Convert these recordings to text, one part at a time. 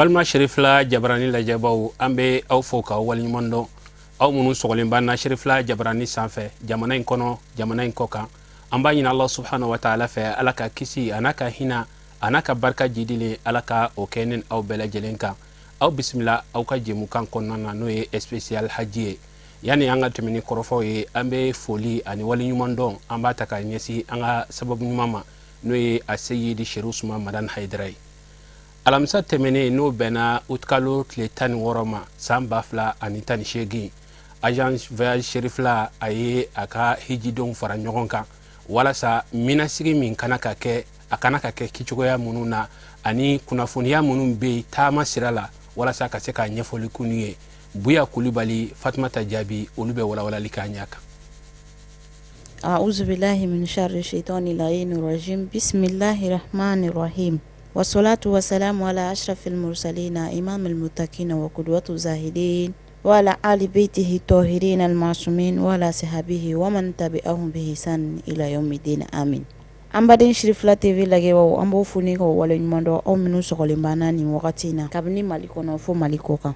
Ambalma Sherifla Jabrani la jabaw ambe aw fo ka wal nyimondo aw munu sogolen banna Sherifla Jabrani sanfɛ jamana in kono jamana in kokan amba ɲina Allah subhanahu wa ta'ala fɛ ala ka kisi anaka hina anaka barka jidile ala ka o kɛnin aw bɛɛ lajɛlen kan aw bisimila aw ka jɛmukan kɔnɔna na n'o ye spécial haji ye yani an ka tɛmɛni kɔrɔfɔw ye an bɛ foli ani wali ɲuman dɔn an b'a ta ka ɲɛsin an ka sababu ɲuman ma n'o ye a seyidi Sheru Usman Madan Haidara ye alamisa tɛmɛnen n'o bɛnna utkalo tile 16 ma san 2018 agence voyage Sherifla a ye a ka hijidenw fara ɲɔgɔn kan walasa minasigi min kana ka kɛ a kana ka kɛ kicogoya minnu na ani kunnafoniya minnu bɛ taama sira la walasa ka se ka ɲɛfɔli k'u ye Buya Kulibali Fatumata Jaabi olu bɛ walawalali k'a ɲɛ kan. أعوذ بالله من شر الشيطان اللعين الرجيم بسم الله الرحمن الرحيم والصلاة والسلام على أشرف المرسلين إمام المتقين وقدوة الزاهدين وعلى آل بيته الطاهرين المعصومين وعلى صحابه ومن تبعهم بإحسان إلى يوم الدين آمين. Ambaden Sherifla TV lage wa ambo funi ko wale nyumando au minu sokole mbana ni wakati na kabini maliko na fo maliko kan.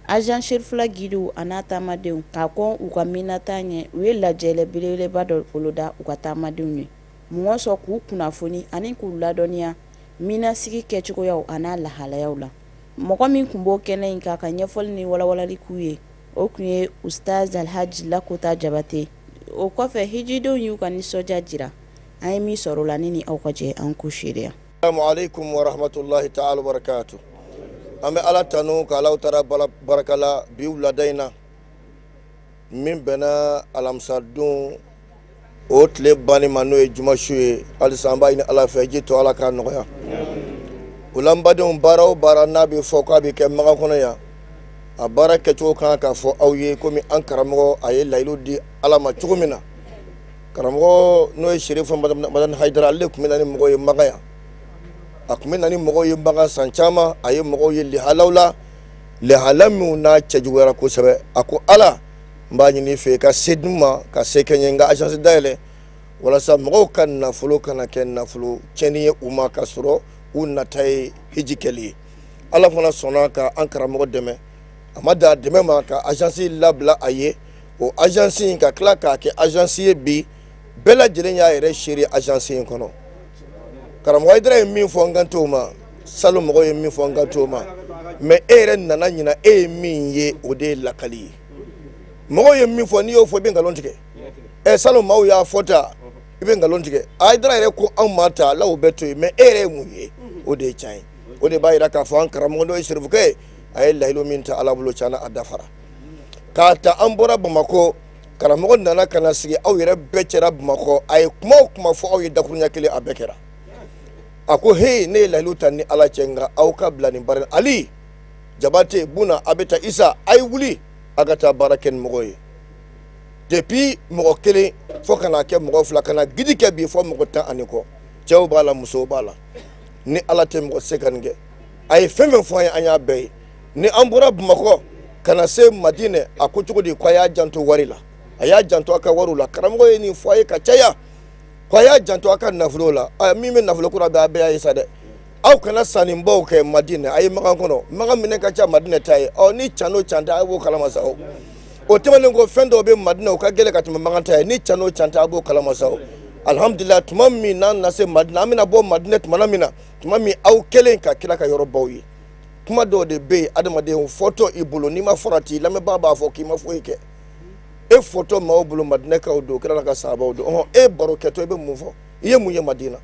Agence Sherifla gidu anata madeu ka kon u ka minata nye u ye lajɛlɛ belebeleba dɔ boloda u ka taamadenw ye mɔgɔ sɔn k'u kunnafoni ani k'u ladɔnniya minasigi kɛcogoyaw an'a lahalayaw la mɔgɔ min kun b'o kɛnɛ in kan ka ɲɛfɔli ni walawalali k'u ye o kun ye Ustaz Alhaji Lakota Jabate o kɔfɛ hijidenw y'u ka nisɔndiya jira an ye min sɔrɔ la ni aw ka jɛ an k'u seereya. Assalamu alaikum wa rahmatullahi ta'ala wa barakatuh. Ame ala tanu ka ala tara barakala bi wuladaina min bɛna alamisa don o tile bani ma n'o ye jumasu ye halisa an b'a ɲini ala fɛ ji to ala k'a nɔgɔya o la n badenw baara o baara n'a bɛ fɔ k'a bɛ kɛ magan kɔnɔ yan a baara kɛcogo kan k'a fɔ aw ye komi an karamɔgɔ a ye layilu di ala ma cogo min na karamɔgɔ n'o ye Sherifu Madan Haidara ale tun bɛ na ni mɔgɔ ye magan yan a tun bɛ na ni mɔgɔw ye magan san caman a ye mɔgɔw ye lihalaw la lihala minnu n'a cɛjuguyara kosɛbɛ a ko ala n b'a ɲini fɛ ka se dun ma ka se kɛ n ye n ka agence dayɛlɛ walasa mɔgɔw ka nafolo kana kɛ nafolo tiɲɛni ye u ma ka sɔrɔ u nata ye hiji kɛli ye ala fana sɔnna ka an karamɔgɔ dɛmɛ a ma dan dɛmɛ ma ka agence labila a ye o agence in ka tila k'a kɛ agence ye bi bɛɛ lajɛlen y'a yɛrɛ seere agence in kɔnɔ karamɔgɔ Haidara ye min fɔ n kan t'o ma salo mɔgɔw ye min fɔ n kan t'o ma mais e yɛrɛ nana ɲina e ye min ye o de ye lakali ye mɔgɔw ye min fɔ n'i y'o fɔ i bɛ nkalon tigɛ salo maaw y'a fɔ ta i bɛ nkalon tigɛ Haidara yɛrɛ ko anw ma ta ala o bɛ to yen mais e yɛrɛ ye mun ye o de ye tiɲɛ ye o de b'a jira k'a fɔ an karamɔgɔ n'o ye Serifukɛ ye a ye layilu min ta ala bolo tiɲɛna a dafara k'a ta an bɔra Bamakɔ karamɔgɔ nana ka na sigi aw yɛrɛ bɛɛ cɛla Bamakɔ a ye kuma o kuma fɔ aw ye dakuruɲɛ kelen a bɛɛ kɛra a ko he ne ye layilu ta ni ala cɛ nka aw ka bila nin baara Ali Jabate Buna a bɛ taa Isa a ye wuli a ka taa baara kɛ ni mɔgɔ ye depuis mɔgɔ kelen fo ka na kɛ mɔgɔ fila ka na gidi kɛ bi fɔ mɔgɔ 10 ani kɔ cɛw b'a la musow b'a la ni ala tɛ mɔgɔ se ka nin kɛ a ye fɛn fɛn fɔ an ye an y'a bɛɛ ye ni an bɔra Bamakɔ ka na se Madinɛ a ko cogo di ko a y'a janto wari la a y'a janto a ka wariw la karamɔgɔ ye nin fɔ a ye ka caya ko a y'a janto a ka nafolo la min bɛ nafolo kura bɛɛ a bɛɛ y'a ye sa dɛ aw kana sannibaw kɛ Madinɛ a ye magan kɔnɔ magan minɛ ka ca Madinɛ ta ye ni can o can tɛ a b'o kalama sa o tɛmɛnen ko fɛn dɔw bɛ Madinɛ o ka gɛlɛn ka tɛmɛ magan ta ye ni can o can tɛ a b'o kalama sa o alhamdulillah tuma min n'an na se Madinɛ an bɛna bɔ Madinɛ tuma min na tuma min aw kɛlen ka kira ka yɔrɔ baw ye kuma dɔw de bɛ yen adamaden fɔtɔ i bolo n'i ma farati lamɛnbaa b'a fɔ k'i ma foyi kɛ e fɔtɔ maaw bolo Madinɛ kaw don kira ka sahabaw don e baro kɛtɔ i bɛ mun fɔ i ye mun ye Madina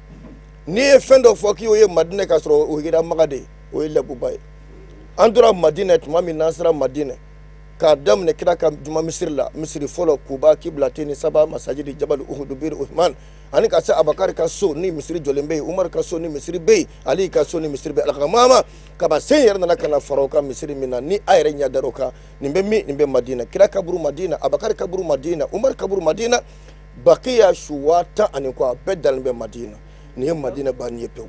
n'i ye fɛn dɔ fɔ k'i y'o ye Madinɛ ka sɔrɔ o yera maga de ye o ye lɛbuba ye an tora Madinɛ tuma min n'an sera Madinɛ k'a daminɛ kira ka juma misiri la misiri fɔlɔ Kuba Kiblate ni Saba Masajidi Jabal Uhud Bir Uthman ani ka se Abakari ka so ni misiri jɔlen bɛ yen Umar ka so ni misiri bɛ yen Ali ka so ni misiri bɛ yen Alakamama kaba sen yɛrɛ nana ka na fara o kan misiri min na ni a yɛrɛ ɲɛ dar'o kan nin bɛ min nin bɛ Madina kira kaburu Madina Abakari kaburu Madina Umar kaburu Madina Bakiya su 10 ani kɔ a bɛɛ dalen bɛ Madina nin ye Madina bannen ye pewu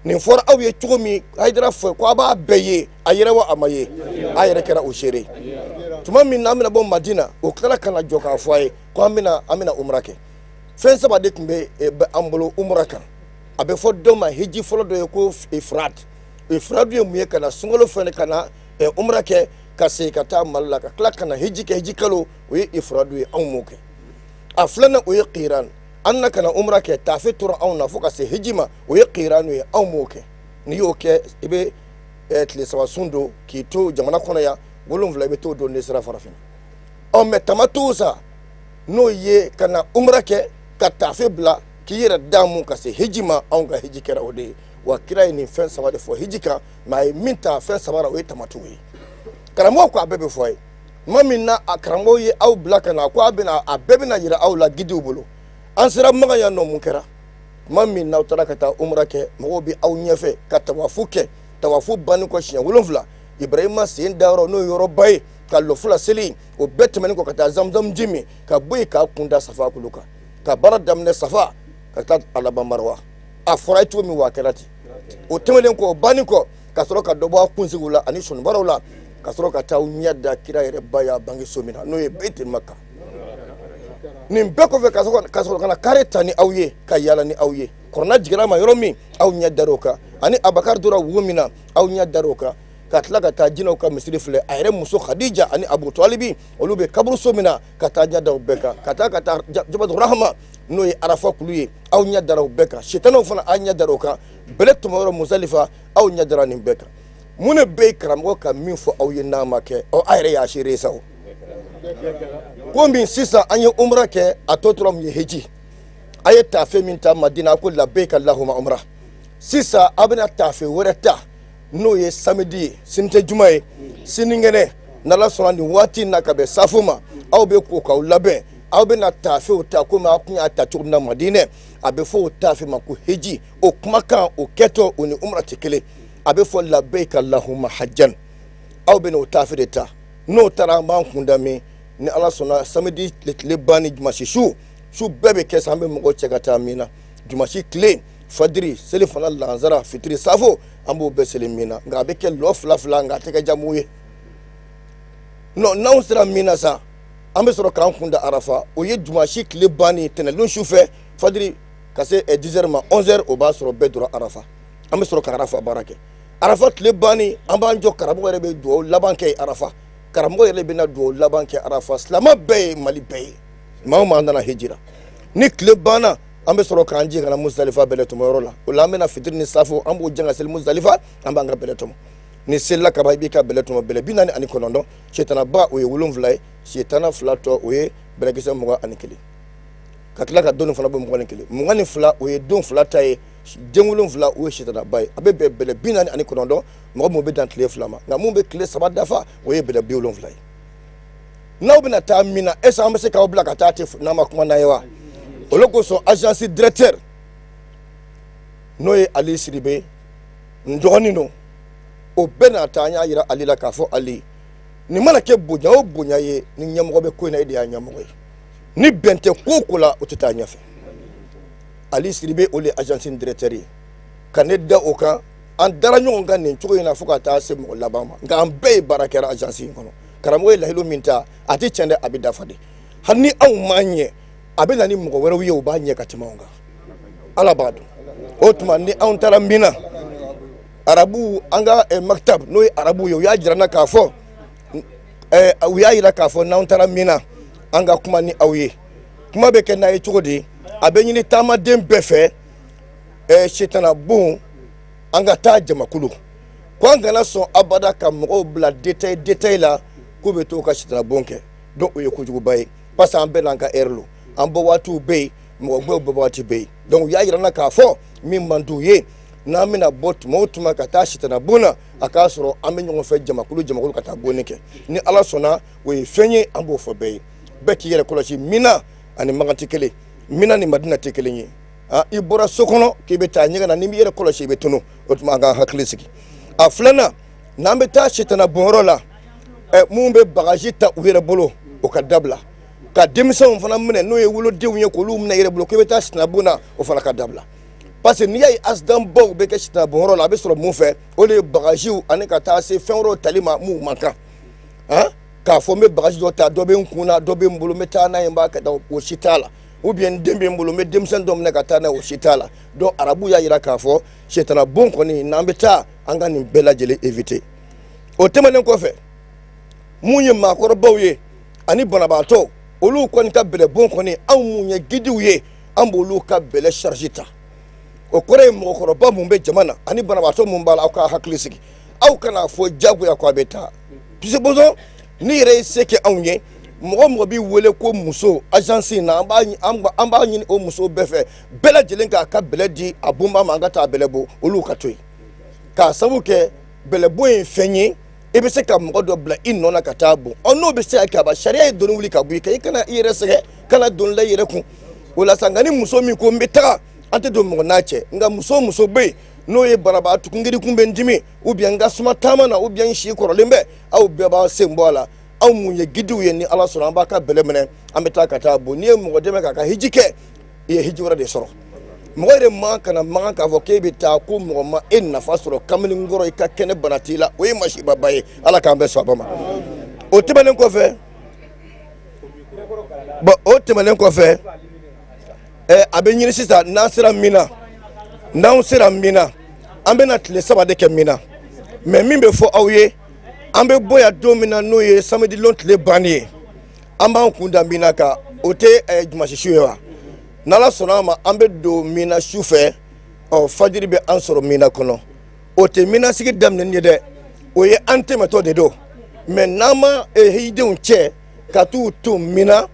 nin fɔra aw ye cogo min Haidara fɔ ko a b'a bɛɛ ye a yɛrɛ wa a ma ye a yɛrɛ kɛra o seere tuma min na an bɛna bɔ Madina o kila ka na jɔ k'a fɔ a ye ko an bɛna umra kɛ fɛn saba de tun bɛ an bolo umra kan a bɛ fɔ dɔ ma hiji fɔlɔ dɔ ye ko ifrat ifradu ye mun ye kana sunkalo fɛnɛ kana umra kɛ ka segin ka taa Mali la ka tila kana hiji kɛ hiji kalo o ye ifradu ye anw m'o kɛ a filanan o ye qiran an na kana umra kɛ taafe tora anw na fo ka se hiji ma o ye qiranu ye anw m'o kɛ n'i y'o kɛ i bɛ tile saba sun don k'i to jamana kɔnɔ yan 7 i bɛ t'o don n'i sera farafin mɛ tamattu sa n'o ye kana umra kɛ ka taafe bila k'i yɛrɛ d'a mun ka se hiji ma anw ka hiji kɛra o de ye wa kira ye nin fɛn saba de fɔ hiji kan mɛ a ye min ta fɛn saba la o ye tamattu ye karamɔgɔ ko a bɛɛ bɛ fɔ a ye tuma min na a karamɔgɔ ye aw bila ka na ko a bɛɛ bɛna yira aw la gidiw bolo an sera Maka yan nɔ mun kɛra tuma min n'aw taara ka taa umra kɛ mɔgɔw bɛ aw ɲɛfɛ ka tawafu kɛ tawafu banni kɔ siɲɛ 7 Ibrahima sen dayɔrɔ n'o ye yɔrɔba ye ka lɔfula seli o bɛɛ tɛmɛnen kɔ ka taa zamzam ji min ka bɔ yen k'a kun da safa kulu kan ka baara daminɛ safa ka taa a laban marwa a fɔra ye cogo min wa a kɛra ten o tɛmɛnen kɔ o banni kɔ ka sɔrɔ ka dɔ bɔ a kunsigiw la ani sɔnibaraw la ka sɔrɔ ka taa ɲɛ da kira yɛrɛ ba y'a bange so min na n'o ye Baitul Maka nin bɛɛ kɔfɛ ka sɔrɔ ka na kare ta ni aw ye ka yaala ni aw ye kɔrɔna jiginna ma yɔrɔ min aw ɲɛ dar'o kan ani Abakar dora wo min na aw ɲɛ dar'o kan ka tila ka taa jinɛw ka misiri filɛ a yɛrɛ muso Khadija ani Abu Talibi olu bɛ kaburu so min na ka taa ɲɛ da o bɛɛ kan ka taa Jabatu Rahma n'o ye Arafa kulu ye aw ɲɛ dara o bɛɛ kan sitanaw fana aw ɲɛ dara o kan bɛlɛ tuma yɔrɔ Musalifa aw ɲɛ dara nin bɛɛ kan mun de bɛ karamɔgɔ ka min fɔ aw ye n'a ma kɛ a yɛrɛ y'a seere sa o ko min sisan an ye umra kɛ a tɔ tora mun ye hiji a ye taafe min ta Madina a ko labbaika Allahumma umra sisan a bɛna taafe wɛrɛ ta n'o ye samedi ye sini tɛ juma ye sinikɛnɛ n'Ala sɔnna nin waati in na ka bɛn safo ma aw bɛ ko k'aw labɛn aw bɛna taafew ta komi aw kun y'a ta cogo min na Madinɛ a bɛ fɔ o taafe ma ko hiji o kumakan o kɛtɔ o ni umra tɛ kelen a bɛ fɔ labbaika Allahumma hajjan aw bɛna o taafe de ta n'o taara an b'an kunda min ni Ala sɔnna samedi tile banni dimanche su bɛɛ bɛ kɛ sa an bɛ mɔgɔw cɛ ka taa min na dimanche tile fajiri seli fana lansara fitiri safo an b'o bɛɛ seli min na nka a bɛ kɛ lɔ 2 nka a tɛ kɛ jamu ye n'anw sera min na sa an bɛ sɔrɔ k'an kunda Arafa o ye dimanche tile banni tɛnɛlon su fɛ fajiri ka se 10h ma 11h o b'a sɔrɔ bɛɛ dora Arafa an bɛ sɔrɔ ka Arafa baara kɛ Arafa tile banni an b'an jɔ karamɔgɔ yɛrɛ bɛ dugawu laban kɛ Arafa karamɔgɔ yɛrɛ bɛna dugawu laban kɛ Arafa silama bɛɛ ye Mali bɛɛ ye maa o maa nana hijira ni tile banna an bɛ sɔrɔ k'an ji kana Musdalifa bɛlɛ tɔmɔ yɔrɔ la o la an bɛna fitiri ni safo an b'o jan ka seli Musdalifa an b'an ka bɛlɛ tɔmɔ ni selila kaba i b'i ka bɛlɛ tɔmɔ bɛlɛ 49 sitana ba o ye 7 ye sitana 2 tɔ o ye bɛlɛkisɛ 21 ka tila ka don fana bɛ 21 22 o ye don 2 ta ye den 7 o ye sitana ba ye a bɛ bɛn bɛlɛ 49 mɔgɔ mun bɛ dan tile 2 ma nka mun bɛ tile 3 dafa o ye bɛlɛ 70 ye n'aw bɛna taa min na est-ce que an bɛ se k'aw bila ka taa ten n'a ma kuma n'a ye wa olu kosɔn agence directeur n'o ye Ali Sidibe n dɔgɔnin don o bɛɛ n'a ta an y'a yira Ali la k'a fɔ Ali nin mana kɛ bonya o bonya ye ni ɲɛmɔgɔ bɛ ko in na e de y'a ɲɛmɔgɔ ye ni bɛn tɛ ko o ko la o tɛ taa ɲɛfɛ Ali Sidibe o de ye agence directeur ye ka ne da o kan an dara ɲɔgɔn kan nin cogo in na fo ka taa se mɔgɔ laban ma nka an bɛɛ ye baara kɛra agence in kɔnɔ karamɔgɔ ye lahidu min ta a tɛ tiɲɛ dɛ a bɛ dafa de hali ni anw m'an ɲɛ a bɛ na ni mɔgɔ wɛrɛw ye u b'a ɲɛ ka tɛmɛ anw kan Ala b'a dɔn o tuma ni anw taara Mina arabu an ka maktab n'o ye arabu ye u y'a jira n na k'a fɔ u y'a yira k'a fɔ n'anw taara Mina an ka kuma ni aw ye kuma bɛ kɛ n'a ye cogo di a bɛ ɲini taamaden bɛɛ fɛ sitana bon an ka taa jamakulu ko an kana sɔn abada ka mɔgɔw bila détail la k'u bɛ to ka sitana bon kɛ donc o ye kojuguba ye parce que an bɛɛ n'an ka heure lo an bɔ waatiw bɛ yen mɔgɔ gbɛw bɔ waati bɛ yen donc u y'a yira n na k'a fɔ min man d'u ye n'an bɛna bɔ tuma o tuma ka taa sitana bon na a k'a sɔrɔ an bɛ ɲɔgɔn fɛ jamakulu ka taa bonni kɛ ni Ala sɔnna o ye fɛn ye an b'o fɔ bɛɛ ye bɛɛ k'i yɛrɛ kɔlɔsi Mina ani Maka tɛ kelen Mina ni Madina tɛ kelen ye i bɔra so kɔnɔ k'i bɛ taa ɲɛgɛn na n'i b'i yɛrɛ kɔlɔsi i bɛ tunu o tuma an k'an hakili sigi a filanan n'an bɛ taa sitana bɔnyɔrɔ la mun bɛ bagaji ta u yɛrɛ bolo o ka dabila ka denmisɛnw fana minɛ n'o ye wolodenw ye k'olu minɛ i yɛrɛ bolo k'i bɛ taa sitana bon na o fana ka dabila parce que n'i y'a ye accident baw bɛ kɛ sitana bɔnyɔrɔ la a bɛ sɔrɔ mun fɛ o de ye bagajiw ani ka taa se fɛn wɛrɛw tali ma mun man kan k'a fɔ n bɛ bagaji dɔ ta dɔ bɛ n kun na dɔ bɛ n bolo n bɛ taa n'a ye n b'a kɛ o si t'a la ou bien dembe mbolo me demsen dom ne katana o shitala donc arabu ya yira ka fo shetana bon koni nambeta anga ni bela jele éviter o temanen ko fe munye makoro bawye ani bonabato olu koni ka bele bon koni an munye gidiwye an bolu ka bele chargita o kore mo koroba mumbe jamana ani bonabato mumbala aka haklisiki au kana fo jago ya kwa beta pise bozo ni re seke anye mo bi wele ko muso agence na amba nyi o muso befe bela jelen ka bele di abumba mangata belebo olu katoi ka sabuke belebo en fenyi ebe se ka mo do bla inno na katabu ono be se ka ba sharia don wuli ka bu kai kana ire se kana don la yire ku wala sangani muso mi ko mbeta ante do mo nache nga muso be no ye baraba tukungiri kumbe ndimi ubia nga suma tamana ubia nshi korolembe au be ba sembola au munye gidu ye ni ala sura mbaka belemene ameta katabu ni mo de meka ka hijike ye hijura de soro mo re ma kana ma ka voke bi ta ku mo ma en na fasoro kamni ngoro ka kene banatila o mashi babaye ala ka mbe so bama o tebelen ko fe bo o tebelen ko fe abenyini sisa nasira mina naw sira mina ambe na tile sabade ke mina mais mimbe fo awye ambe boya domina no ye samedi lont le banier amba kunda mina ka ote jumashi shuwa nala sonama ambe do mina shufe o fajiri be ansoro mina kono ote mina sigi damne nyede oye ante metode do mais nama hide unche katu to mina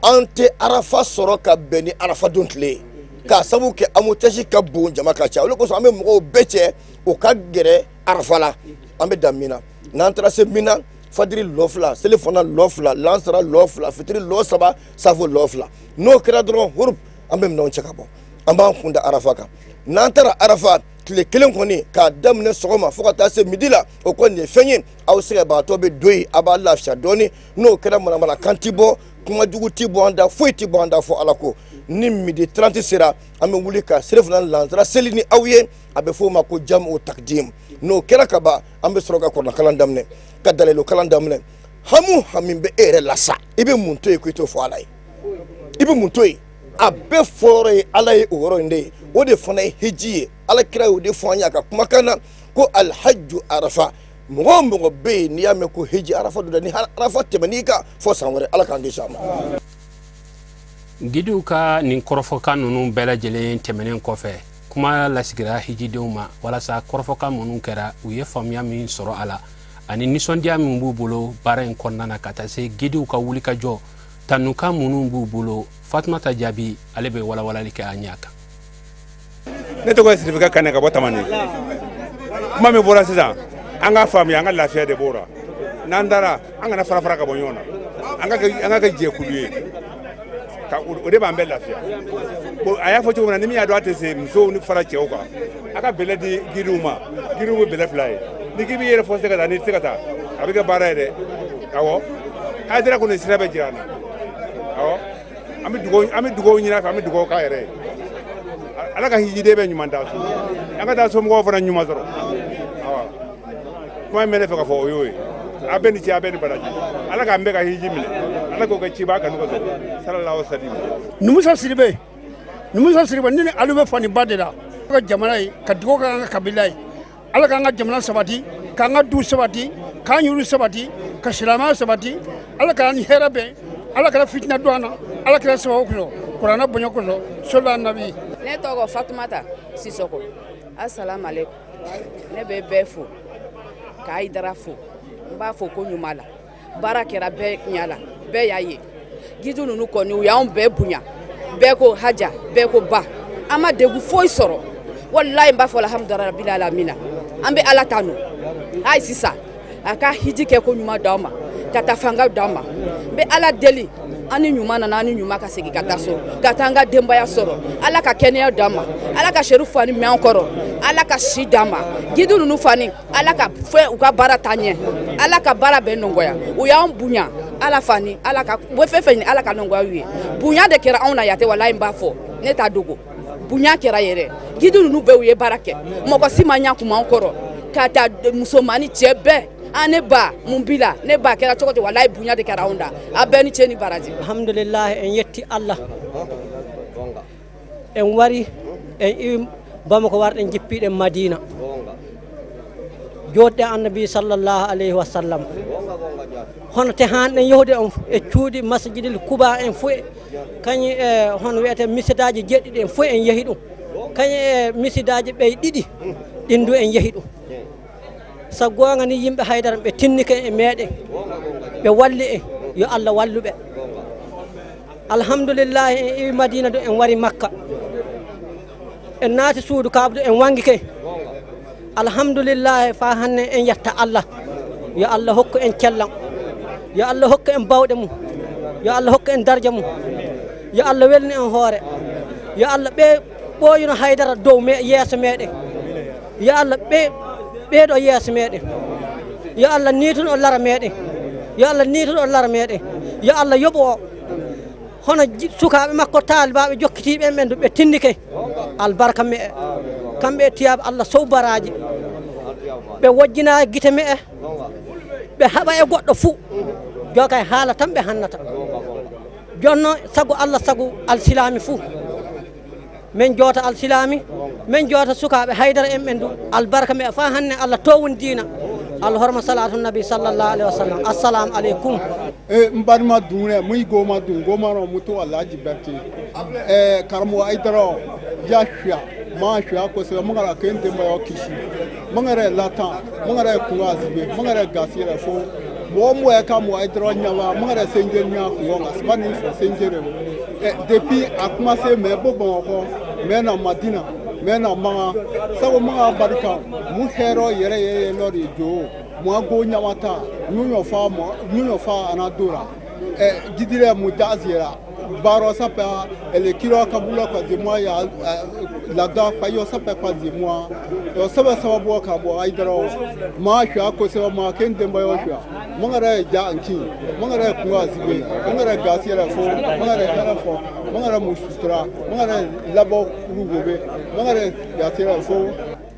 ante arafa soro ka beni arafa dontle ka sabu ke amuteshi ka bon jama ka cha oloko so ambe mo beche o ka gere arafala ambe damina nantra se mina fadiri lofla telefona lofla lansara lofla fitri losaba savo lofla no kra dron hurup ambe non cheka bo amba kunda arafaka nantara arafa tile kelen koni ka damne sogoma fokata se midila o konni fenyin aw se ba to be doyi aba lafsha doni no kra mala kantibo kuma jugu tibo anda foi tibo anda fo alako ni midi 30 sera ame wulika serefna lansara selini awye abe fo mako jam o takdim no kera kaba ambe soroga ko na kalandamne kadalelo kalandamne hamu hamimbe ere lasa ibe munto e kwito fo alai ibe munto e abe fore alai oro nde o de fona hiji ala kira o de fo anya ka kuma kana ko al hajj arafa mo be ni ame ko hiji arafa do ni arafa temanika fo sanwere ala kan shama gidu ka nin korofo nunu bela jelen temenen kofe kuma la sigira hijidenw ma walasa korofo munun kɛra u ye faamuya min sɔrɔ ala ani nisɔndiya min b'u bolo baara in kɔnɔna na ka taa se gidiw ka wuli ka jɔ tanuka munun b'u bolo Fatumata Jaabi ale bɛ walawalali kɛ a ɲɛ kan ne tɔgɔ ye Sirifika Kane ka bɔ Tamani kuma min bɔra sisan an ka faamuya an ka lafiya de b'ora n'an dara an kana fara ka bɔ ɲɔgɔn na an ka kɛ jɛkulu ye o de b'an bɛɛ lafiya a y'a fɔ cogo min na ni min y'a dɔn a tɛ se musow ni fara cɛw kan a ka bɛlɛ di giriw ma giriw bɛ bɛlɛ fila ye ni k'i b'i yɛrɛ fɔ se ka taa n'i tɛ se ka taa a bɛ kɛ baara ye dɛ awɔ Hayidara kɔni sira bɛ jira an na awɔ an bɛ dugawu ɲini a fɛ an bɛ dugawu k'a yɛrɛ ye ala ka hijiden bɛ ɲuman taa so an ka taa somɔgɔw fana ɲuman sɔrɔ awɔ kuma in bɛ ne fɛ ka fɔ o y'o ye a bɛ ni ce a bɛ ni baraji ala k'an bɛɛ ka hiji minɛ ala k'o kɛ ciba kanu ka sɔrɔ sallallahu alaihi wasallam Numusa Siribe ni alu bɛ fani ba de la ka jamana ye ka dugawu k'an ka kabila ye ala k'an ka jamana sabati k'an ka du sabati k'an yuru sabati ka silamɛya sabati ala k'an ni hɛrɛ bɛn ala kana fitina don an na ala kɛra sababu kɔsɔn kuranɛ bonya kɔsɔn sola nabi ne tɔgɔ Fatumata Sisoko assalamu alaikum ne bɛ bɛɛ fo ka Hayidara fo n b'a fo ko ɲuman la baara kɛra bɛɛ ɲɛ la bɛɛ y'a ye gidu ninnu kɔni u y'anw bɛɛ bonya bɛɛ ko haja bɛɛ ko ba an ma degun foyi sɔrɔ walayi n b'a fɔ alhamdulilayi rabbil alamina an bɛ ala tanu hali sisan a ka hiji kɛ ko ɲuman d'aw ma ka taa fanga d'aw ma n bɛ ala deli an ni ɲuman nana an ni ɲuman ka segin ka taa so ka taa an ka denbaya sɔrɔ ala ka kɛnɛya d'an ma ala ka sɛrifu fani mɛn an kɔrɔ ala ka si d'an ma gidu ninnu fani ala ka fɛ u ka baara taa ɲɛ ala ka baara bɛɛ nɔgɔya u y'an bonya ala fani ala ka u bɛ fɛn fɛn ɲini ala ka nɔgɔya u ye bonya de kɛra anw na yatɛ walayi n b'a fɔ ne t'a dogo bonya kɛra yɛrɛ gidu ninnu bɛɛ u ye baara kɛ mɔgɔ si ma ɲɛ kun b'an kɔrɔ ka taa musomani cɛ bɛɛ ne ba mun bila ne ba kɛra cogo di wallahi bunya de kɛra anw da a bɛɛ ni cɛ ni baraji alhamdulillah en yetti Allah en wari en Bamako warɗen jippiɗen Madina joɗɗe annabi sallallahu alayhi wa sallam hono te hanɗen yahde on e cuuɗi masjidil Kuba en fof kañum e hono wiyete misidaji jeɗɗiɗi en fof en yeehi ɗum kañum e misidaji ɓey ɗiɗi ɗin du en yeehi ɗum so gonga ni yimɓe haydara ɓe tinnike e meɗen ɓe walli en yo Allah walluɓe alhamdulillah en iwi Madina do en wari Makka en naati suudu kabdu en wangi ke alhamdulillah fa hanne en yatta Allah yo Allah hokku en cellam yo Allah hokku en bawɗe mum yo Allah hokku en darja mum yo Allah welni en hoore yo Allah ɓe ɓooyuno haydara dow yeeso meɗen yo Allah ɓeeɗo yeeso meɗen yo Allah niituno o lara meɗen yo Allah niituno o lara meɗen yo Allah yoɓo o hono sukaɓe makko taalibaɓe jokkitiɓe en ɓen ɓe tinnike albarka me e kamɓe e tiyaɓe Allah sow baraji ɓe wojjina guite me e ɓe haɓa e goɗɗo fuu jokay haala tan ɓe hannata jonno sagu Allah sagu alsilami fuu min jota alsilami min jota sukaɓe haydara en ɓen du albarka me e fa hanne Allah towon dina Allah horma salatu nabi sallallahu alaihi wasallam assalamu alaikum mbarma dune muy goma dun goma no mutu Alhaji Berti karmo aidaro yashya ma shya ko se mangara kente ma kishi mangara latan mangara kuwazibe mangara gasira fo mo e ka mo aidaro nyawa mangara senje nya ko ngasmani fo senjere depuis a commencé me bobo ko me na Madina me na ma sawo ma barika mu hero yere ye lori jo mo go nyawata nyunyo fa anadura jidire mu dazira baro sapa ele kilo kabula kwa zimwa ya lada kwa yo sapa kwa zimwa yo saba bo ka bo aidaro ma sha ko se ma kende mbayo sha mangara ja anki mangara kuwa zibe mangara gasira fo mangara tarafo mangara musutra mangara labo rugobe mangara gasira fo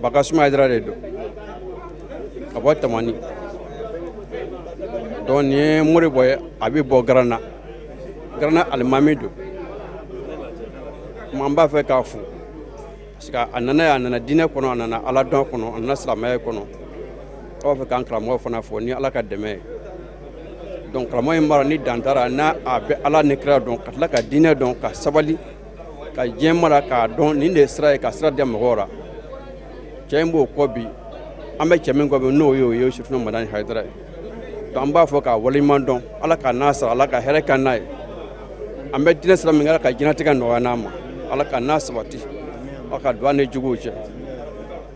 bakasuma aidara do abota mani don ni muri boy abi bo grana almamido mamba fe ka fu parce que anana dine kono anana ala don kono anana islamay kono o fe kan kramo fana fo ni ala ka deme donc kramo yimara ni dantara na abe ala ne kra don katla ka dine don ka sabali ka jemara ka don ni de sra ka sra de mora chembo ko bi ambe chemen ko be no yo shifno madan haydara to amba fo ka waliman don ala ka nasara ala ka here kan nay ambe dina sala min ala ka jinatika no wanama ala ka nasabati aka dwane juguche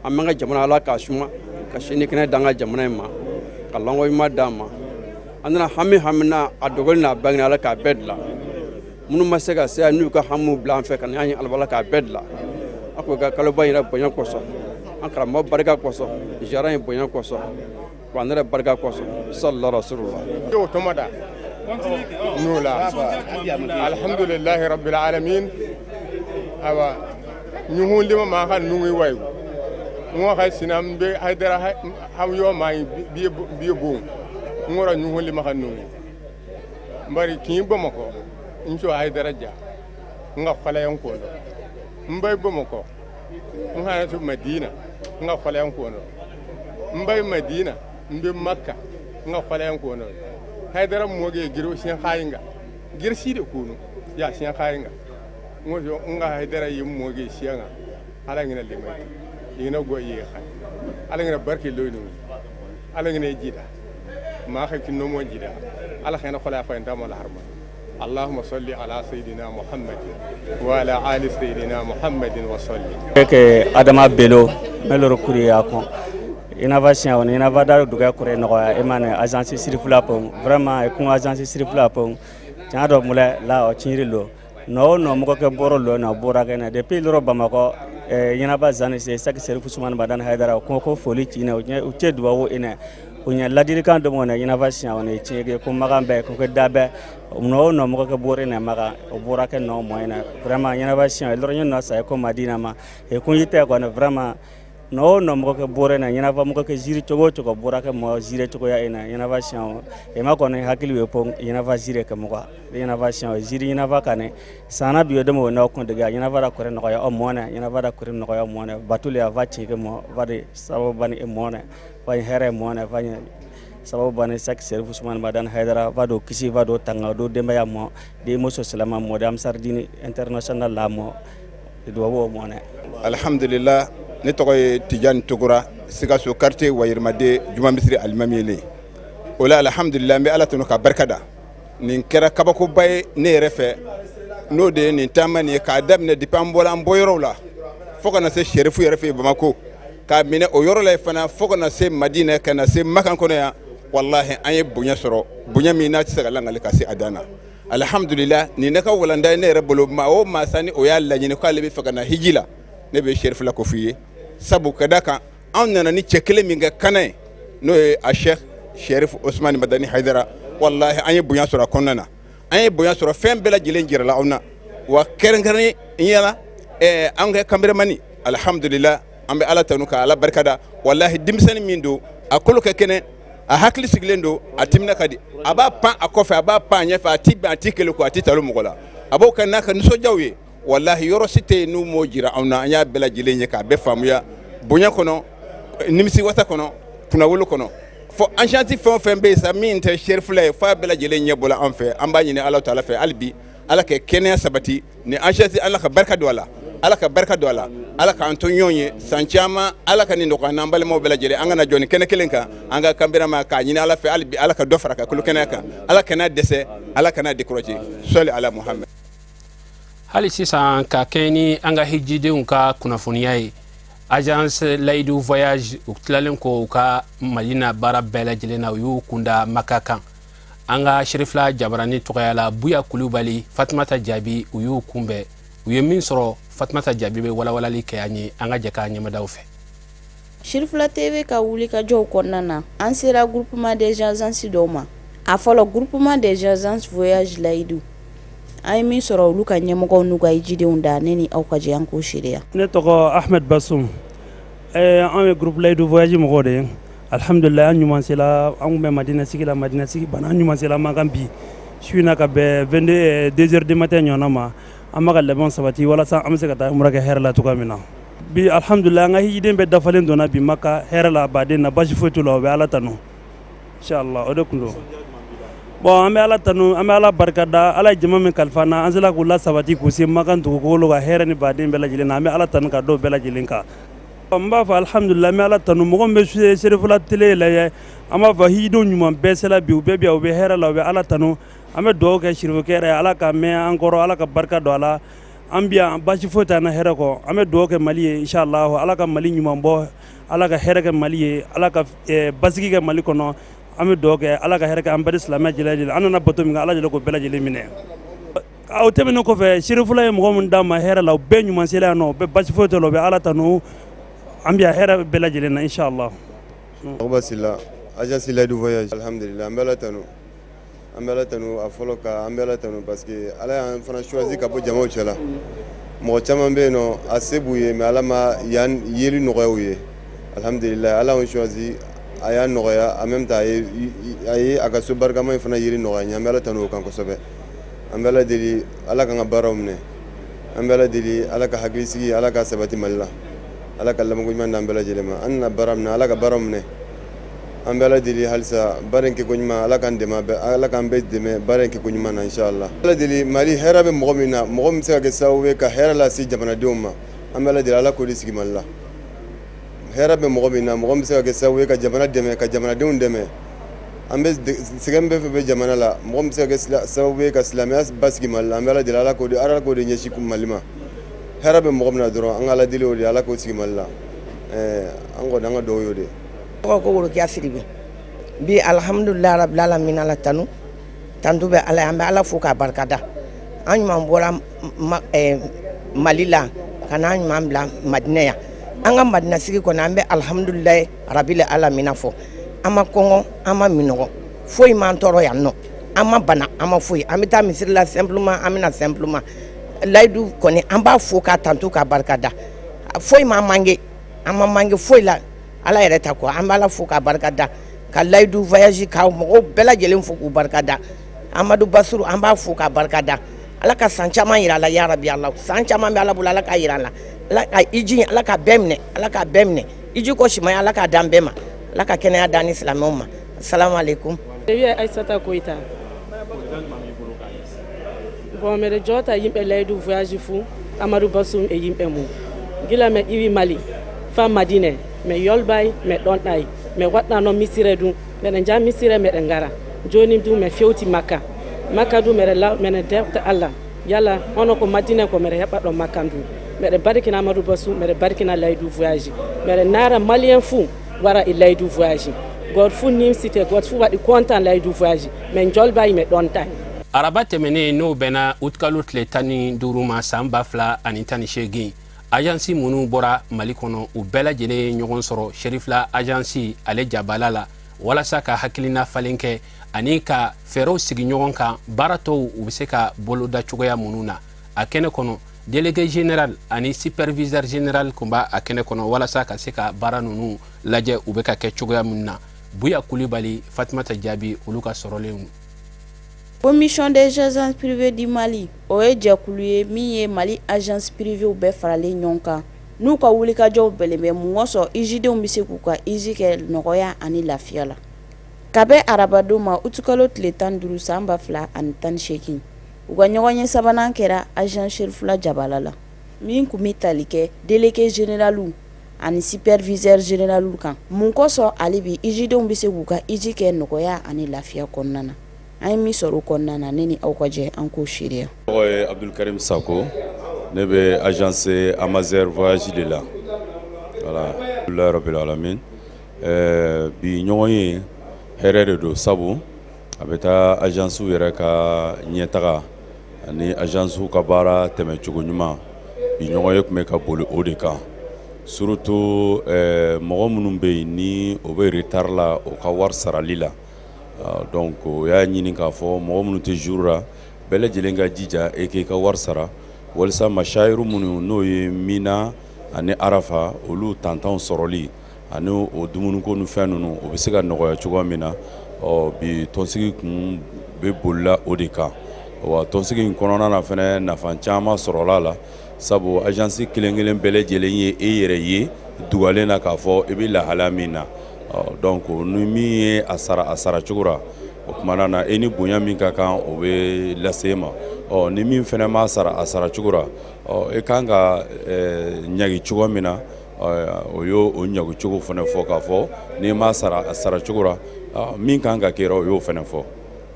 amanga jamana ala ka shuma ka shini kana danga jamana ma ka longo ma dama andana hamina adogol na bangna ala ka bedla munu masega se anu ka hamu blan fe kan yani ala ka bedla ako ga kalo bayira bonya koso ankara mo barka koso jaran bonya koso kwandere barka koso sallallahu rasulullah yo tomada nula alhamdulillah rabbil alamin awa nyuhundi ma kan nungi wayu ngo khay sinam be haydara ham yo may bi bo ngora nyuhundi ma kan nungi mbari ki bomako incho haydara ja nga fala yanko mbay bomako nga to Madina nga fala yanko mbay Madina mbe Makka nga fala yanko haydara moge giro shin khayinga girsi de kunu ya shin khayinga ngojo nga haydara yim moge shianga ala ngina limay yina go yi khay ala ngina barki loyno ala ngina jida ma khay kinno mo jida ala khayna khala fa ndamo la harma اللهم صل على سيدنا محمد وعلى آل سيدنا محمد وصلي ke adama belo meloro kuriya ko innovation on innovadar duga kure no emane agence sirfula pon vraiment e kun agence sirfula pon tiado mule la o chinrilo no mo ko ke boro lo na bora ke na depuis loro bamako yina ba zane se sak serfu suman badan haidara ko foli chine o che duwa wo ina unya ladiri kan do mo na innovation on e chege ko magambe ko dabe no mo ko ke bore na maga o bora ke no mo ina vraiment innovation loro nyo na sa ko Madina ma e kun yite ko na vraiment no no mo ke bore na yana va mo ke jiri chogo chogo bora ke mo jire chogo ya ina yana va sian e ma ko ne hakili we pon yana va jire ke mo ka yana va sian jiri yana va kane sana biyo de mo na ko de ga yana va da kore no ya o mo na yana va da kore no ya mo na batuli ya va chi ke mo va de sababu bani e mo na va here mo na va sababu bani sak serif Usman Madan Haidara va do kisi va do tanga do demba ya mo de mo so salama mo dam sardini international la mo do wo mo na alhamdulillah ne tɔgɔ ye Tijani Togora Sikaso quartier Wayirmade Juma Misiri Alimamiyele o la alhamdulillah n bɛ Ala tanu ka barika da nin kɛra kabakoba ye ne yɛrɛ fɛ n'o de ye nin taama nin ye k'a daminɛ depuis an bɔra an bɔyɔrɔw la fo ka na se Sherifu yɛrɛ fɛ yen Bamako k'a minɛ o yɔrɔ la fana fo ka na se Madina ka na se Makan kɔnɔ yan wallahi an ye bonya sɔrɔ bonya min n'a tɛ se ka langali ka se a dan na alhamdulillah nin ne ka walanda ye ne yɛrɛ bolo maa o maa sani o y'a laɲini k'ale bɛ fɛ ka na hiji la ne bɛ Sherifu la ko f'i ye sabu ka da kan an nana ni cɛ kelen min kɛ kana ye n'o ye a Sheikh Sherif Usman Madani Haidara wallahi an ye bonya sɔrɔ a kɔnɔna na an ye bonya sɔrɔ fɛn bɛɛ lajɛlen jirala aw na wa kɛrɛnkɛrɛnnen ɲɛna an ka kameramani alhamdulillah an bɛ Ala tanu ka Ala barika da wallahi denmisɛnnin min don a kolo kɛ kɛnɛ a hakili sigilen don a timina ka di a b'a pan a kɔfɛ a b'a pan a ɲɛfɛ a ti bɛn a ti kele ko a ti talo mɔgɔ la a b'o kɛ n'a ka nisɔndiyaw ye wallahi yɔrɔ si tɛ yen n'u m'o jira anw na an y'a bɛɛ lajɛlen ye k'a bɛɛ faamuya bonya kɔnɔ nimisi wasa kɔnɔ kunnawolo kɔnɔ fo enchanti fɛn o fɛn bɛ yen sa min tɛ Sherifu la ye f'a bɛɛ lajɛlen ɲɛ bɔla an fɛ an b'a ɲini Ala Taala fɛ hali bi Ala ka kɛnɛya sabati ni enchanti Ala ka barika don a la Ala ka barika don a la Ala k'an to ɲɔgɔn ye san caman Ala ka nin nɔgɔya n'an balimaw bɛɛ lajɛlen an kana jɔ nin kɛnɛ kelen kan an ka kameraman k'a ɲini Ala fɛ hali bi Ala ka dɔ fara ka kulo kɛnɛya kan Ala kana dɛsɛ Ala kana décourager sɔli ala Muhammed. hali sisan ka kɛ ni an ka hijidenw ka kunnafoniya ye agence Layidu voyage u tilalen ko u ka Mali na baara bɛɛ lajɛlen na u y'u kunda Maka kan an ka Sherifla Jabarani tɔgɔya la Buya Kulubali Fatumata Jabi u y'u kunbɛn u ye min sɔrɔ Fatumata Jabi bɛ walawalali kɛ an ye an ka jɛ k'a ɲɛmadaw fɛ. Sherifla TV ka wuli ka jɔw kɔnɔna na an sera groupement des agences dɔw ma a fɔlɔ groupement des agences voyage Layidu an ye min sɔrɔ olu ka ɲɛmɔgɔw n'u ka hijidenw da ne ni aw ka jɛ an k'o seereya. Ne tɔgɔ Ahmed Bassoum an ye groupe Layidu voyage mɔgɔw de ye alhamdulillah an ɲuman sela an kun bɛ Madina sigi la Madina sigi bana an ɲuman sela man kan bi su in na ka bɛn 2 heures du matin ɲɔgɔnna ma an b'a ka labɛnw sabati walasa an bɛ se ka taa umra kɛ hɛrɛ la cogoya min na bi alhamdulillah an ka hijiden bɛɛ dafalen donna bi Maka hɛrɛ la baden na basi foyi t'u la o bɛ Ala tanu inshallah o de kun don. Bon an bɛ Ala tanu an bɛ Ala barika da Ala ye jama min kalifa na an sela k'u la sabati k'u se Maka dugukolo ka hɛrɛ ni baden bɛɛ lajɛlen na an bɛ Ala tanu ka dɔw bɛɛ lajɛlen kan. N b'a fɔ alhamdulillah an bɛ Ala tanu mɔgɔ min bɛ Sherifla télé lajɛ an b'a fɔ hijidenw ɲuman bɛɛ sela bi u bɛɛ bi yan u bɛ hɛrɛ la u bɛ Ala tanu an bɛ dugawu kɛ Sherifukɛ yɛrɛ Ala ka mɛn an kɔrɔ Ala ka barika don a la an bi yan basi foyi t'an na hɛrɛ kɔ an bɛ dugawu kɛ Mali ye inshallah Ala ka Mali ɲuman bɔ Ala ka hɛrɛ kɛ Mali ye Ala ka basigi kɛ Mali kɔnɔ an bɛ dugawu kɛ Ala ka hɛrɛ kɛ an bɛɛ silamɛ bɛɛ lajɛlen an nana bato min kan Ala jɛra k'o bɛɛ lajɛlen minɛ. O tɛmɛnen kɔfɛ Sherifula ye mɔgɔ min d'an ma hɛrɛ la u bɛɛ ɲuman sela yan nɔ u bɛɛ basi foyi t'u la u bɛ Ala tanu an bɛ yan hɛrɛ bɛɛ lajɛlen na inshallah. Basila agence Layidu voyage alhamdulillah an bɛ Ala tanu a fɔlɔ ka an bɛ Ala tanu parce que Ala y'an fana choisi ka bɔ jamaw cɛla mɔgɔ caman bɛ yen nɔ a se b'u ye mais Ala ma yan yeli nɔgɔya u ye alhamdulillah Ala y'an choisi a y'a nɔgɔya en même temps a ye a ka so barikama in fana yeli nɔgɔya ɲɛ an bɛ Ala tanu o kan kosɛbɛ an bɛ Ala deli Ala k'an ka baaraw minɛ an bɛ Ala deli Ala ka hakilisigi Ala ka sabati Mali la Ala ka lamɛnko ɲuman d'an bɛɛ lajɛlen ma an nana baara minɛ Ala ka baaraw minɛ an bɛ Ala deli halisa baara in kɛko ɲuman Ala k'an dɛmɛ Ala k'an bɛɛ dɛmɛ baara in kɛko ɲuman na inshallah Ala deli Mali hɛrɛ bɛ mɔgɔ min na mɔgɔ min bɛ se ka kɛ sababu ye ka hɛrɛ lase jamanadenw ma an bɛ Ala deli Ala k'o de sigi Mali la hɛrɛ bɛ mɔgɔ min na mɔgɔ min bɛ se ka kɛ sababu ye ka jamana dɛmɛ ka jamanadenw dɛmɛ an bɛ sɛgɛn bɛɛ fɛn bɛ jamana la mɔgɔ min bɛ se ka kɛ sababu ye ka silamɛya basigi Mali la an bɛ Ala deli Ala k'o de ɲɛsin Mali ma hɛrɛ bɛ mɔgɔ min na dɔrɔn an ka Ala deli o de Ala k'o sigi Mali la an kɔni an ka dugawu y'o de ye. Ko Worokiya Sidibe bi alhamdulillah rabbil alamin Ala tanu tantu bɛ Ala an bɛ Ala fo k'a barikada an ɲuman bɔra Mali la ka na an ɲuman bila Madina yan an ka Madina sigi kɔnɔ an bɛ alhamdulillah rabbil alamin fɔ an ma kɔngɔ an ma minɔgɔ foyi m'an tɔɔrɔ yan nɔ an ma bana an ma foyi an bɛ taa misiri la simplement an bɛ na simplement Layidu kɔni an b'a fo k'a tantu k'a barikada foyi m'an manqué an ma manqué foyi la ala yɛrɛ ta kɔ an b'ala fo k'a barika da ka layidu voyage ka mɔgɔw bɛɛ lajɛlen fo k'u barika da Amadou Bassirou an b'a fo k'a barika da ala ka san caman yira la ya rabi Allah san caman bɛ ala bolo ala ka yira la ala ka iji ala ka bɛɛ minɛ ala ka bɛɛ minɛ iji ko simaya ala ka dan bɛɛ ma ala ka kɛnɛya da ni silamɛw ma assalamu alaikum Aïssata Koita bon mere jota yimɓe leydu voyage fou Amadou Bassirou e yimɓe mum gila me iwi Mali fa Madine me yolbay me ɗonɗay me waɗɗano misire ɗum meɗen jaa misire meɗen ngara joni ɗum me fewti makka du mene defta Allah yalla hono ko Madine ko mere heɓa ɗo makka ndu meɗe barkina Amadou Bassirou meɗe barkina leydu voyage meɗe naara malien fou wara e leydu voyage goto fou nimsite goto fou waɗi content leydu voyage men jolbay me ɗontay araba tɛmɛnen n'o bɛnna utkalo tile 15 ma san 2018 ajansi minnu bɔra mali kɔnɔ u bɛɛ lajɛlen ye ɲɔgɔn sɔrɔ sherifla ajansi ale jabala la walasa ka hakilina falen kɛ ani ka fɛɛrɛw sigi ɲɔgɔn kan baara tɔw u bɛ se ka boloda cogoya minnu na a kɛnɛ kɔnɔ délégué général ani superviseur général kun b'a a kɛnɛ kɔnɔ walasa ka se ka baara ninnu lajɛ u bɛ ka kɛ cogoya minnu na Buya Kulibali Fatimata Jabi olu ka sɔrɔlen. Commission des agences privées du Mali o ye jɛkulu ye min ye Mali agence privée bɛɛ faralen ɲɔgɔn kan n'u ka wulikajɔw bɛlen bɛ mun kosɔn izidenw bɛ se k'u ka izi kɛ nɔgɔya ani lafiya la ka bɛn arabadon ma utukalo tile 15 san 2018 u ka ɲɔgɔnye sabanan kɛra agence Sherifula Jabala la min kun bɛ tali kɛ délégué généralu ani superviseur généralu kan mun kosɔn ale bi izidenw bɛ se k'u ka izi kɛ nɔgɔya ani lafiya kɔnɔna na ay mi sɔrɔ kɔnɔna na ne ni aw ka jɛ an ko seereya. Tɔgɔ ye Abdulkarim Sako ne bɛ agence Amazer voyage de la voilà alhamdulilayi rabbil alamin bi ɲɔgɔn ye hɛrɛ de don sabu a bɛ taa agence yɛrɛ ka ɲɛtaga ani agence ka baara tɛmɛcogo ɲuman bi ɲɔgɔn ye tun bɛ ka boli o de kan surtout mɔgɔ minnu bɛ yen ni o bɛ retard la o ka wari sarali la. Donc o y'a ɲini k'a fɔ mɔgɔ minnu tɛ jour la bɛɛ lajɛlen ka jija e k'i ka wari sara walasa mashayiru minnu n'o ye Mina ani Arafa olu tantanw sɔrɔli ani o dumuniko ni fɛn ninnu o bɛ se ka nɔgɔya cogoya min na bi tɔnsigi kun bɛ bolila o de kan wa tɔnsigi in kɔnɔna na fɛnɛ nafa caman sɔrɔla la sabu agence kelen kelen bɛɛ lajɛlen ye e yɛrɛ ye dugalen na k'a fɔ e bɛ lahala min na. Donc ni min ye a sara cogo la o kumana na e ni bonya min ka kan o bɛ lase ma ni min fɛnɛ ma sara a sara cogo la e kan ka ɲagi cogo min na o y'o ɲagi cogo fɛnɛ fɔ k'a fɔ ni ma sara a sara cogo la min kan ka kɛ o y'o fɛnɛ fɔ